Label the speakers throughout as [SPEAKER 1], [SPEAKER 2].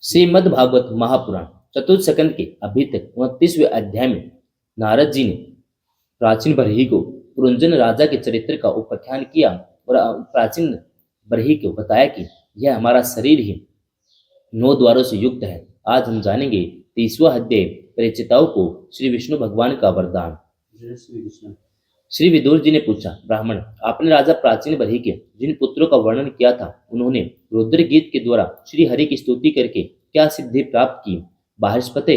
[SPEAKER 1] श्रीमद् भागवत महापुराण चतुर्थ स्कंद के अभी तक 29वें अध्याय में नारद जी ने प्राचीन बरही को पुरंजन राजा के चरित्र का उपाख्यान किया और प्राचीन बरही को बताया कि यह हमारा शरीर ही 9 द्वारों से युक्त है। आज हम जानेंगे 30वां अध्याय परिचिताओं को श्री विष्णु भगवान का वरदान।
[SPEAKER 2] जय श्री कृष्ण।
[SPEAKER 1] श्री विदुर जी ने पूछा, ब्राह्मण, आपने राजा प्राचीन बरही के जिन पुत्रों का वर्णन किया था उन्होंने रुद्र गीत के द्वारा श्री हरि की स्तुति करके क्या सिद्धि प्राप्त की? बाहस्पते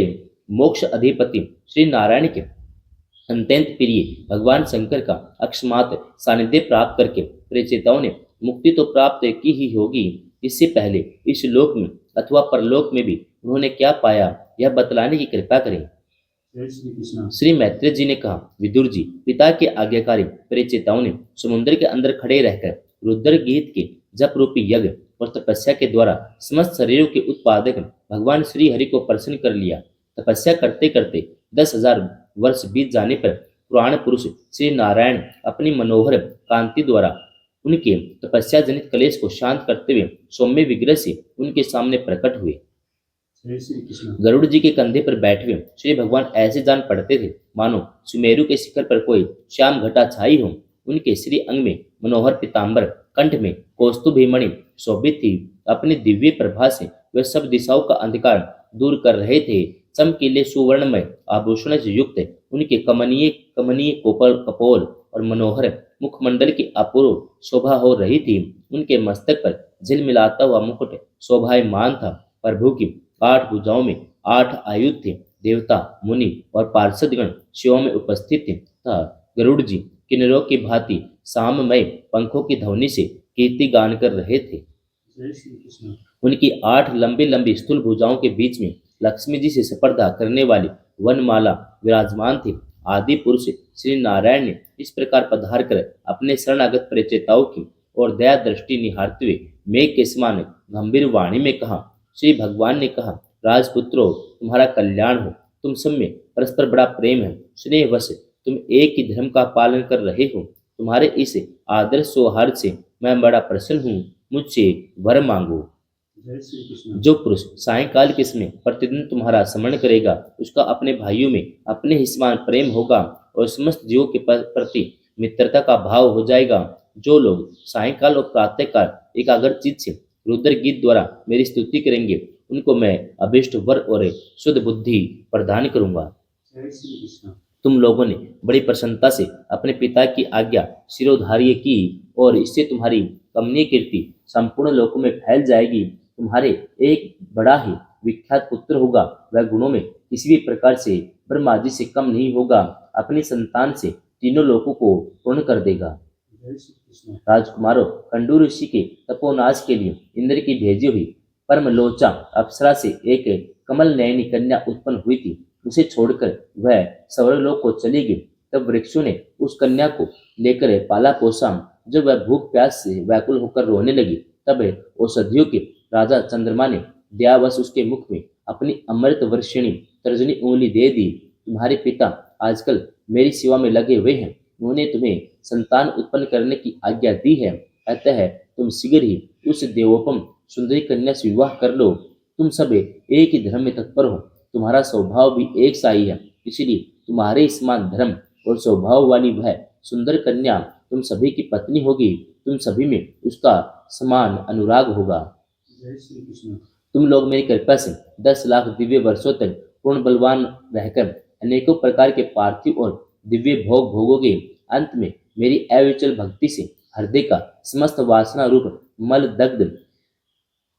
[SPEAKER 1] मोक्ष अधिपति श्री नारायण के अत्यंत प्रिय भगवान शंकर का अकस्मात सानिध्य प्राप्त करके प्रेचिताओं ने मुक्ति तो प्राप्त की ही होगी, इससे पहले इस लोक में अथवा परलोक में भी उन्होंने क्या पाया, यह बतलाने की कृपा करें।
[SPEAKER 2] जय श्री कृष्ण।
[SPEAKER 1] श्री मैत्रेय जी ने कहा, विदुर जी, पिता के आज्ञाकारी परिचिताओं ने समुद्र के अंदर खड़े रहकर रुद्र गीत के जप रूपी यज्ञ और तपस्या के द्वारा समस्त शरीरों के उत्पादक भगवान श्री हरि को प्रसन्न कर लिया। तपस्या करते करते 10,000 वर्ष बीत जाने पर पुराण पुरुष श्री नारायण अपनी मनोहर कांति द्वारा उनके तपस्या जनित क्लेश को शांत करते हुए सौम्य विग्रह से उनके सामने प्रकट हुए।
[SPEAKER 2] जय श्री कृष्ण।
[SPEAKER 1] गरुड़ जी के कंधे पर बैठे हुए श्री भगवान ऐसे जान पड़ते थे मानो सुमेरु के शिखर पर कोई श्याम घटा छाई हो। उनके श्री अंग में मनोहर पीतांबर, कंठ में कौस्तुभीमणि शोभित थी। अपनी दिव्य प्रभा से वे सब दिशाओं का अंधकार दूर कर रहे थे। चमकीले सुवर्णमय आभूषण से युक्त उनके कमनीय कमनीय कपोल और मनोहर मुखमंडल की अपूर्व शोभा हो रही थी। उनके मस्तक पर झिलमिलाता हुआ मुकुट शोभायमान था। प्रभु की 8 भुजाओं में 8 आयुध थे। देवता, मुनि और पार्षदगण शिवों में उपस्थित थे तथा गरुड़ जी किन्नरों की भांति साममय पंखों की ध्वनि से कीर्ति गान कर रहे थे।
[SPEAKER 2] जय श्री कृष्ण।
[SPEAKER 1] उनकी 8 लंबी लंबी स्थूल भुजाओं के बीच में लक्ष्मी जी से स्पर्धा करने वाली वनमाला विराजमान थी। आदि पुरुष श्री नारायण ने इस प्रकार पधार कर अपने शरणागत परिचेताओं की और दया दृष्टि निहारते हुए मेघ के समान गंभीर वाणी में कहा। श्री भगवान ने कहा, राजपुत्रों, तुम्हारा कल्याण हो। तुम सब में परस्पर बड़ा प्रेम है। स्नेहवश तुम एक ही धर्म का पालन कर रहे हो। तुम्हारे इस आदर्श सौहार्द से मैं बड़ा प्रसन्न हूँ। मुझसे वर मांगो।
[SPEAKER 2] जय श्री कृष्ण।
[SPEAKER 1] जो पुरुष सायंकाल के समय प्रतिदिन तुम्हारा स्मरण करेगा उसका अपने भाइयों में अपने ही समान प्रेम होगा और समस्त जीवों के प्रति मित्रता का भाव हो जाएगा। जो लोग सायंकाल और प्रातःकाल एकाग्रचित्त से रुद्र गीत द्वारा मेरी स्तुति करेंगे उनको मैं अभिष्ट वर और शुद्ध बुद्धि प्रदान करूंगा।
[SPEAKER 2] जय श्री कृष्ण।
[SPEAKER 1] तुम लोगों ने बड़ी प्रसन्नता से अपने पिता की आज्ञा शिरोधार्य की और इससे तुम्हारी कमनीय कीर्ति संपूर्ण लोकों में फैल जाएगी। तुम्हारे एक बड़ा ही विख्यात पुत्र होगा। वह गुणों में किसी भी प्रकार से ब्रह्मा जी से कम नहीं होगा। अपनी संतान से तीनों लोकों को पूर्ण कर देगा।
[SPEAKER 2] जय श्री कृष्ण।
[SPEAKER 1] राजकुमारों, कंडू ऋषि के तपोनाश के लिए इंद्र की भेजी हुई परमलोचा अप्सरा से एक कमल नयनी कन्या उत्पन्न हुई थी। उसे छोड़कर वह स्वर्गलोक को चली गई। तब वृक्षों ने उस कन्या को लेकर पाला पोसा। जब वह भूख प्यास से व्याकुल होकर रोने लगी तब औषधियों के राजा चंद्रमा ने दयावश उसके मुख में अपनी अमृत वर्षिणी तर्जनी उंगली दे दी। तुम्हारे पिता आजकल मेरी सेवा में लगे हुए हैं। उन्होंने तुम्हें संतान उत्पन्न करने की आज्ञा दी है। अतः तुम शीघ्र ही उस देवोपम सुंदरी कन्या से विवाह कर लो। तुम सब एक ही धर्म में तत्पर हो। तुम्हारा स्वभाव भी एक सा ही है, इसलिए तुम्हारे समान धर्म और स्वभाव वाली वह सुंदर कन्या तुम सभी की पत्नी होगी। तुम सभी में उसका समान अनुराग होगा।
[SPEAKER 2] जय श्री कृष्ण।
[SPEAKER 1] तुम लोग मेरी कृपा से 10 लाख दिव्य वर्षों तक पूर्ण बलवान रहकर अनेकों प्रकार के पार्थिव और दिव्य भोग भोगोगे। अंत में मेरी अविचल भक्ति से हृदय का समस्त वासना रूप मल दग्ध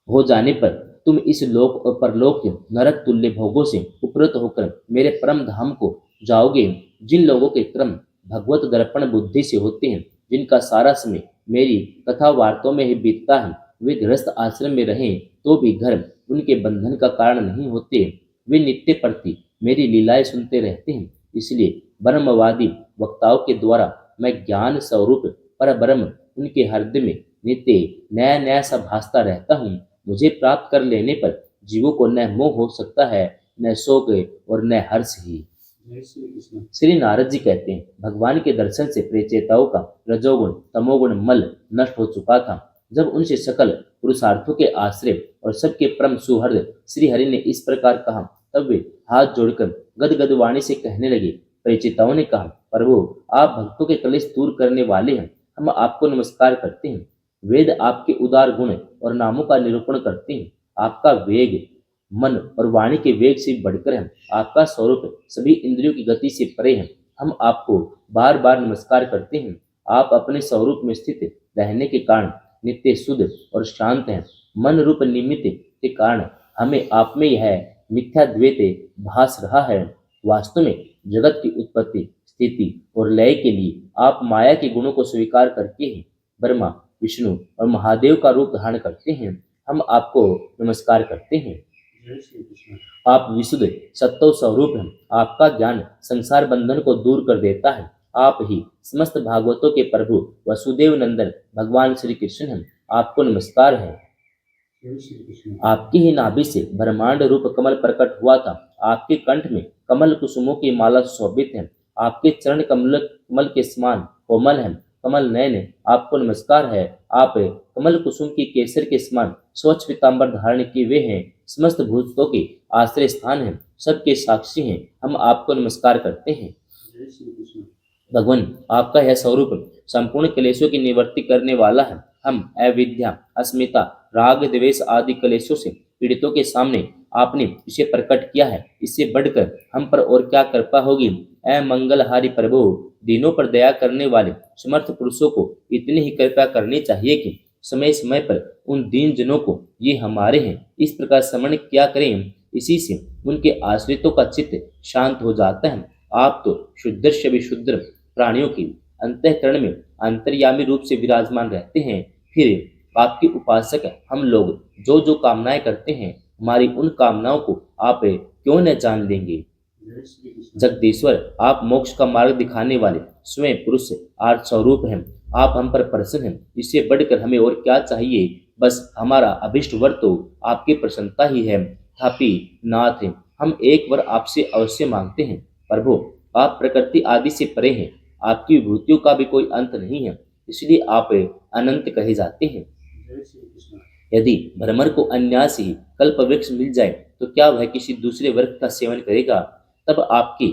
[SPEAKER 1] हो जाने पर तुम इस लोक और परलोक के नरक तुल्य भोगों से उपरत होकर मेरे परम धाम को जाओगे। जिन लोगों के क्रम भगवत दर्पण बुद्धि से होते हैं, जिनका सारा समय मेरी कथा वार्ताओं में ही बीतता है, वे गृहस्थ आश्रम में रहें तो भी घर उनके बंधन का कारण नहीं होते। वे नित्य प्रति मेरी लीलाएं सुनते रहते हैं। इसलिए ब्रह्मवादी वक्ताओं के द्वारा मैं ज्ञान स्वरूप पर ब्रह्म उनके हृदय में नित्य नया नया सा भासता रहता हूँ। मुझे प्राप्त कर लेने पर जीवों को न मोह हो सकता है, न शोक और न हर्ष ही।
[SPEAKER 2] जय श्री कृष्ण।
[SPEAKER 1] श्री नारद जी कहते हैं, भगवान के दर्शन से प्रेचेताओं का रजोगुण तमोगुण मल नष्ट हो चुका था। जब उनसे सकल पुरुषार्थों के आश्रय और सबके परम सुहृद श्री हरि ने इस प्रकार कहा, तब वे हाथ जोड़कर गदगद वाणी से कहने लगे। परिचिताओं ने कहा, प्रभु आप भक्तों के कलेश दूर करने वाले हैं, हम आपको नमस्कार करते हैं। वेद आपके उदार गुण और नामों का निरूपण करते हैं। आपका वेग मन और वाणी के वेग से बढ़कर है। आपका स्वरूप सभी इंद्रियों की गति से परे है। हम आपको बार बार नमस्कार करते हैं। आप अपने स्वरूप में स्थित रहने के कारण नित्य शुद्ध और शांत हैं। मन रूप निमित्त के कारण हमें आप में यह मिथ्या द्वैत भास रहा है। वास्तव में जगत की उत्पत्ति स्थिति और लय के लिए आप माया के गुणों को स्वीकार करके ही ब्रह्मा विष्णु और महादेव का रूप धारण करते हैं। हम आपको नमस्कार करते हैं।
[SPEAKER 2] जय श्री कृष्ण।
[SPEAKER 1] आप विशुद्ध सत्व स्वरूप हैं। आपका ज्ञान संसार बंधन को दूर कर देता है। आप ही समस्त भागवतों के प्रभु वसुदेव नंदन भगवान श्री कृष्ण हैं। आपको नमस्कार है।
[SPEAKER 2] जय श्री कृष्ण।
[SPEAKER 1] आपकी ही नाभि से ब्रह्मांड रूप कमल प्रकट हुआ था। आपके कंठ में कमल कुसुमों की माला शोभित है। आपके चरण कमल कमल के समान कोमल हैं। कमल नयन आपको नमस्कार है। आप कमल कुसुम की केसर के समान स्वच्छ पीतांबर धारण किए हुए हैं। समस्त भूतों के आश्रय स्थान हैं। सबके साक्षी हैं। हम आपको नमस्कार करते हैं।
[SPEAKER 2] जय श्री कृष्ण।
[SPEAKER 1] भगवान आपका यह स्वरूप संपूर्ण क्लेशों की निवृत्ति करने वाला है। हम अविद्या अस्मिता राग द्वेष आदि क्लेशों से पीड़ितों के सामने आपने इसे प्रकट किया है। इससे बढ़कर हम पर और क्या कृपा होगी। मंगलहारी प्रभु दीनों पर दया करने वाले समर्थ पुरुषों को इतनी ही कृपा करनी चाहिए कि समय समय पर उन दीन जनों को ये हमारे हैं इस प्रकार स्मरण किया करें। इसी से उनके आश्रितों का चित्त शांत हो जाता है। आप तो शुद्ध से विशुद्ध प्राणियों की अंतःकरण में अंतर्यामी रूप से विराजमान रहते हैं। फिर आपके उपासक हम लोग जो जो कामनाएं करते हैं, हमारी उन कामनाओं को आप क्यों न जान लेंगे।
[SPEAKER 2] जय श्री कृष्ण।
[SPEAKER 1] जगदीश्वर आप मोक्ष का मार्ग दिखाने वाले स्वयं पुरुष आर्थ स्वरूप हैं। आप हम पर प्रसन्न हैं। इससे बढ़कर हमें और क्या चाहिए। बस हमारा अभिष्ट वर तो आपकी प्रसन्नता ही है। थापी नाथ हम एक वर आपसे अवश्य मांगते हैं। प्रभु आप प्रकृति आदि से परे हैं। आपकी विभूतियों का भी कोई अंत नहीं है, इसलिए आप अनंत कहे जाते हैं।
[SPEAKER 2] जय श्री कृष्ण।
[SPEAKER 1] यदि भ्रमर को अन्यास ही कल्प वृक्ष मिल जाए तो क्या वह किसी दूसरे वृक्ष का सेवन करेगा। तब आपकी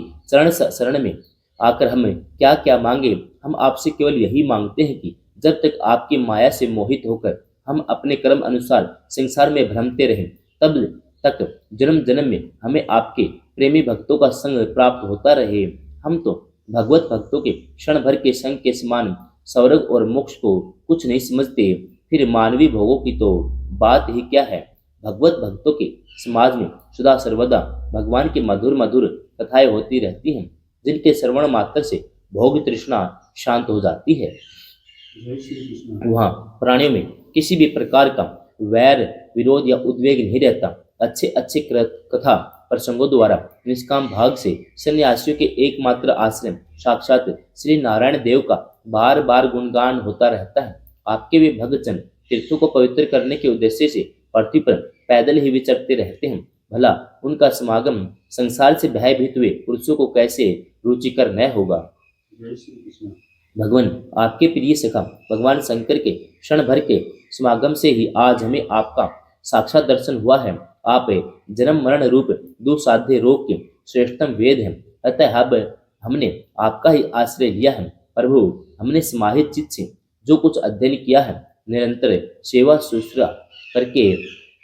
[SPEAKER 1] शरण में आकर हमें क्या क्या मांगे। हम आपसे केवल यही मांगते हैं कि जब तक आपकी माया से मोहित होकर हम अपने कर्म अनुसार संसार में भ्रमते रहें, तब तक जन्म जन्म में हमें आपके प्रेमी भक्तों का संग प्राप्त होता रहे। हम तो भगवत भक्तों के क्षण भर के संग के समान स्वर्ग और मोक्ष को कुछ नहीं समझते। फिर मानवीय भोगों की तो बात ही क्या है। भगवत भक्तों के समाज में सदा सर्वदा भगवान की मधुर मधुर कथाएं होती रहती हैं, जिनके श्रवण मात्र से भोग तृष्णा शांत हो जाती है।
[SPEAKER 2] जय श्री कृष्ण।
[SPEAKER 1] वहाँ प्राणियों में किसी भी प्रकार का वैर विरोध या उद्वेग नहीं रहता। अच्छे अच्छे कथा प्रसंगों द्वारा निष्काम भाग से सन्यासियों के एकमात्र आश्रय साक्षात श्री नारायण देव का बार बार गुणगान होता रहता है। आपके वे भक्तजन तीर्थों को पवित्र करने के उद्देश्य से पृथ्वी पर पैदल ही विचरते रहते हैं। भला उनका समागम संसार से भयभीत हुए पुरुषों को कैसे रुचिकर न होगा।
[SPEAKER 2] जय श्री कृष्ण।
[SPEAKER 1] भगवान आपके प्रिय सखा भगवान शंकर के क्षण भर के समागम से ही आज हमें आपका साक्षात दर्शन हुआ है। आप जन्म मरण रूप दुसाध्य रोग के श्रेष्ठतम वेद हैं। अतः अब हमने आपका ही आश्रय लिया है। प्रभु हमने समाहित चित्त से जो कुछ अध्ययन किया है, निरंतर सेवा शुश्रूषा करके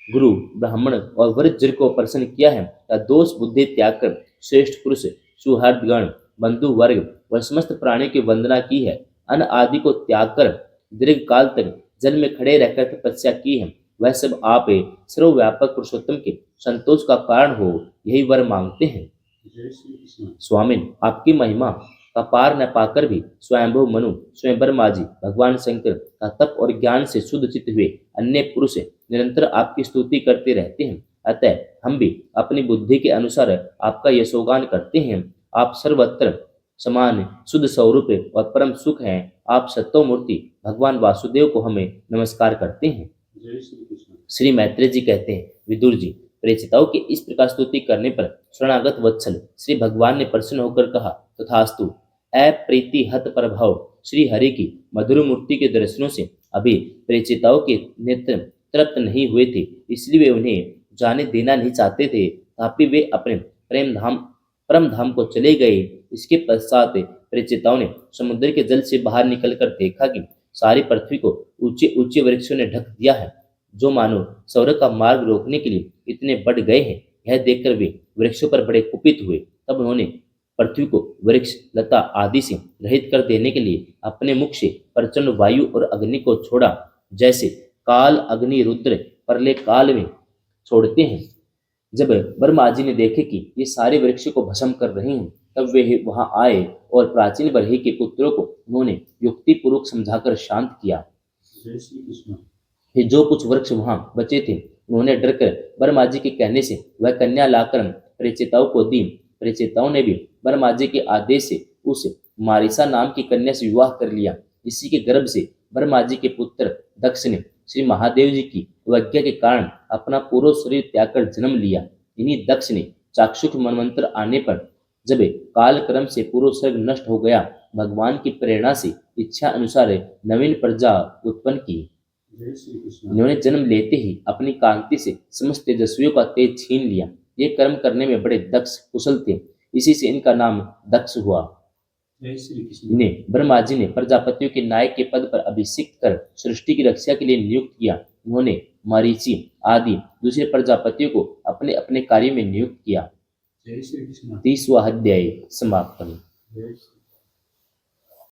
[SPEAKER 1] गुरु ब्राह्मण और वृद्ध को प्रसन्न किया है, दोष बुद्धि त्याग कर श्रेष्ठ पुरुष सुहृदगण बंधु वर्ग व समस्त प्राणियों की वंदना की है। अन्न आदि को त्याग कर दीर्घ काल तक जल में खड़े रहकर तपस्या की है। वह सब आप सर्वव्यापक पुरुषोत्तम के संतोष का कारण हो, यही वर मांगते हैं।
[SPEAKER 2] जय श्री कृष्ण।
[SPEAKER 1] स्वामी आपकी महिमा का पार न पाकर भी स्वयंभू मनु स्वयं ब्रह्मा जी भगवान शंकर का तप और ज्ञान से शुद्ध चित्त हुए अन्य पुरुष निरंतर आपकी स्तुति करते रहते हैं। अतः हम भी अपनी बुद्धि के अनुसार आपका यशोगान करते हैं। आप सर्वत्र समान शुद्ध स्वरूप और परम सुख हैं। आप सत्वमूर्ति भगवान वासुदेव को हमें नमस्कार करते हैं।
[SPEAKER 2] जय श्री कृष्ण।
[SPEAKER 1] श्री मैत्रेय जी कहते हैं, विदुर जी परिचिताओं की इस प्रकार स्तुति करने पर शरणागत वत्सल श्री भगवान ने प्रसन्न होकर कहा, तथास्तु। अप्रीति हत प्रभाव श्री हरि की मधुर मूर्ति के दर्शनों से अभी परिचिताओं के नेत्र तृप्त नहीं हुए थे, इसलिए वे उन्हें जाने देना नहीं चाहते थे। तथापि वे अपने परम धाम को चले गए। इसके पश्चात परिचिताओं ने समुद्र के जल से बाहर निकलकर देखा कि सारी पृथ्वी को ऊंचे ऊंचे वृक्षों ने ढक दिया है, जो मानो स्वर्ग का मार्ग रोकने के लिए इतने बढ़ गए हैं। यह देखकर वे वृक्षों पर बड़े कुपित हुए। तब उन्होंने पृथ्वी को वृक्ष लता आदि से रहित कर देने के लिए अपने मुख से प्रचंड वायु और अग्नि को छोड़ा, जैसे काल अग्नि रुद्र प्रलय काल में छोड़ते हैं। जब ब्रह्मा जी ने देखे कि ये सारे वृक्ष को भस्म कर रहे हैं, तब वे वहां आए और प्राचीन बरही के पुत्रों को उन्होंने युक्ति पूर्वक समझाकर शांत किया।
[SPEAKER 2] जय श्री कृष्ण।
[SPEAKER 1] फिर जो कुछ वृक्ष वहां बचे थे, उन्होंने डरकर ब्रह्मा जी के कहने से वह कन्या लाकर परिचिताओं को दी। परिचिताओं ने भी ब्रह्मा जी के आदेश से उस मारिसा नाम की कन्या से विवाह कर लिया। इसी के गर्भ से ब्रह्मा जी के पुत्र दक्ष ने श्री महादेव जी की आज्ञा के कारण अपना पूर्व शरीर त्याग कर जन्म लिया। इन्हीं दक्ष ने चाक्षुष मनवंतर आने पर, जब काल क्रम से पूर्व स्वर्ग नष्ट हो गया, भगवान की प्रेरणा से इच्छा अनुसार नवीन प्रजा उत्पन्न की।
[SPEAKER 2] जय श्री कृष्ण।
[SPEAKER 1] इन्होंने जन्म लेते ही अपनी कांति से समस्त तेजस्वियों का तेज छीन लिया। ये कर्म करने में बड़े दक्ष कुशल थे, इसी से इनका नाम दक्ष हुआ।
[SPEAKER 2] जय श्री कृष्ण।
[SPEAKER 1] इन्हें ब्रह्मा जी ने प्रजापतियों के नायक के पद पर अभिषिक्त कर सृष्टि की रक्षा के लिए नियुक्त किया। उन्होंने मरीचि आदि दूसरे प्रजापतियों को अपने अपने कार्य में नियुक्त किया।
[SPEAKER 2] जय श्री कृष्ण।
[SPEAKER 1] 30वां अध्याय समाप्त।
[SPEAKER 2] जय